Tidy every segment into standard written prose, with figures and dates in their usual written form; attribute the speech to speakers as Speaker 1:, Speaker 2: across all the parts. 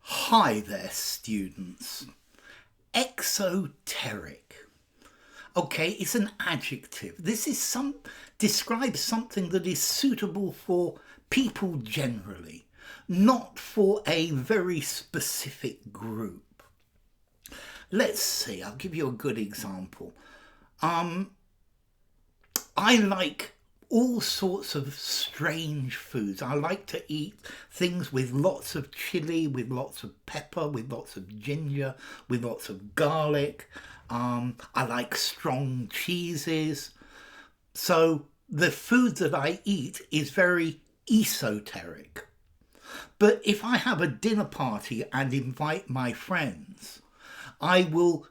Speaker 1: Hi there, students. Exoteric. Okay, it's an adjective. This is describes something that is suitable for people generally, not for a very specific group. Let's see, I'll give you a good example. I like all sorts of strange foods. I like to eat things with lots of chili, with lots of pepper, with lots of ginger, with lots of garlic. I like strong cheeses. So the food that I eat is very esoteric. But if I have a dinner party and invite my friends, I will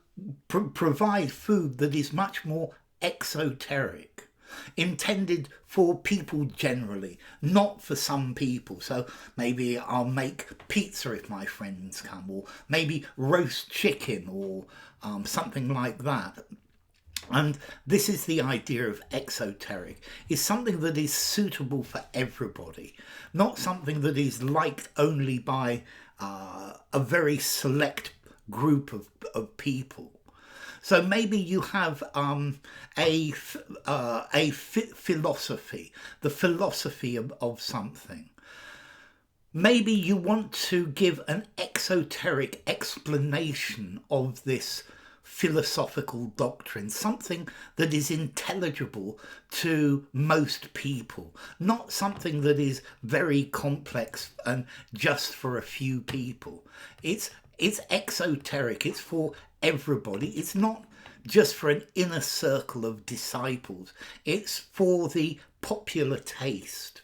Speaker 1: provide food that is much more exoteric, intended for people generally, not for some people. So maybe I'll make pizza if my friends come, or maybe roast chicken, or something like that. And this is the idea of exoteric, is something that is suitable for everybody, not something that is liked only by a very select group of people. So maybe you have a philosophy, the philosophy of something. Maybe you want to give an exoteric explanation of this philosophical doctrine, something that is intelligible to most people, not something that is very complex and just for a few people. It's exoteric, it's for everybody. It's not just for an inner circle of disciples, it's for the popular taste.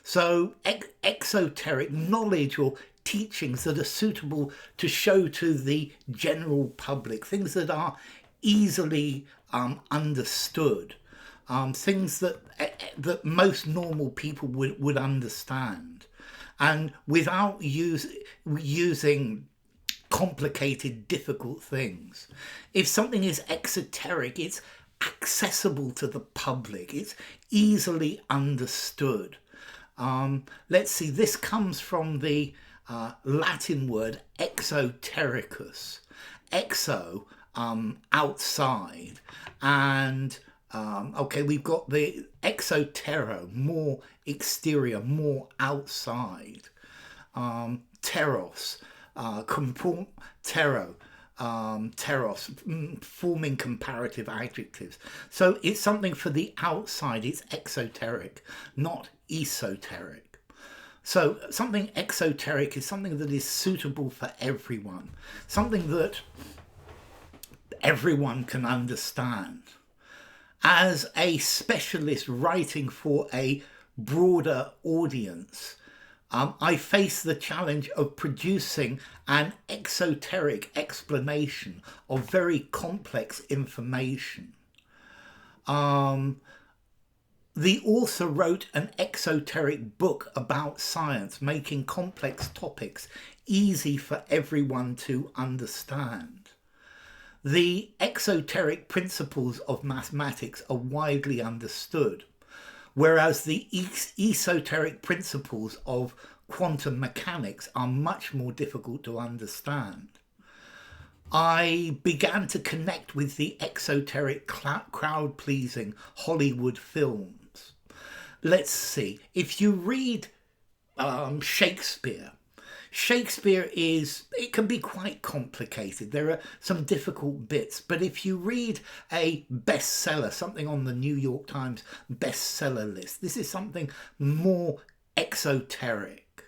Speaker 1: So exoteric knowledge or teachings that are suitable to show to the general public, things that are easily understood, things that most normal people would understand, and without using complicated, difficult things. If something is exoteric, it's accessible to the public, it's easily understood. Let's see, this comes from the Latin word exotericus. Exo, outside, and okay, we've got the exotero, more exterior, more outside. Teros, tero, teros, forming comparative adjectives. So it's something for the outside, it's exoteric, not esoteric. So something exoteric is something that is suitable for everyone, something that everyone can understand. As a specialist writing for a broader audience, I face the challenge of producing an exoteric explanation of very complex information. The author wrote an exoteric book about science, making complex topics easy for everyone to understand. The exoteric principles of mathematics are widely understood, whereas the esoteric principles of quantum mechanics are much more difficult to understand. I began to connect with the exoteric, crowd-pleasing Hollywood films. Let's see, if you read Shakespeare, it can be quite complicated. There are some difficult bits, but if you read a bestseller, something on the New York Times bestseller list, this is something more exoteric.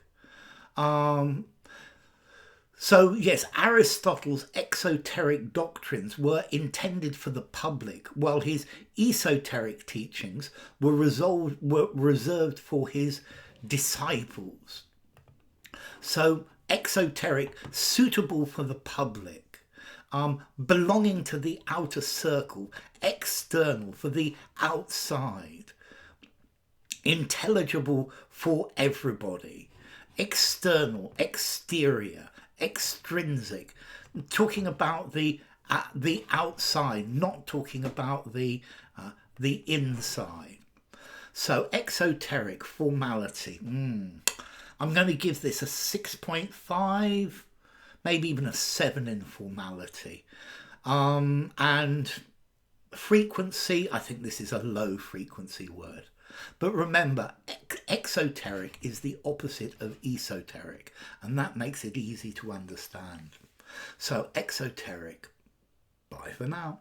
Speaker 1: So yes, Aristotle's exoteric doctrines were intended for the public, while his esoteric teachings were reserved for his disciples. So exoteric, suitable for the public, belonging to the outer circle, external for the outside, intelligible for everybody, external, exterior, extrinsic, talking about the outside, not talking about the inside. So exoteric, formality. I'm going to give this a 6.5, maybe even a 7 in formality. And frequency, I think this is a low frequency word. But remember, exoteric is the opposite of esoteric, and that makes it easy to understand. So exoteric, bye for now.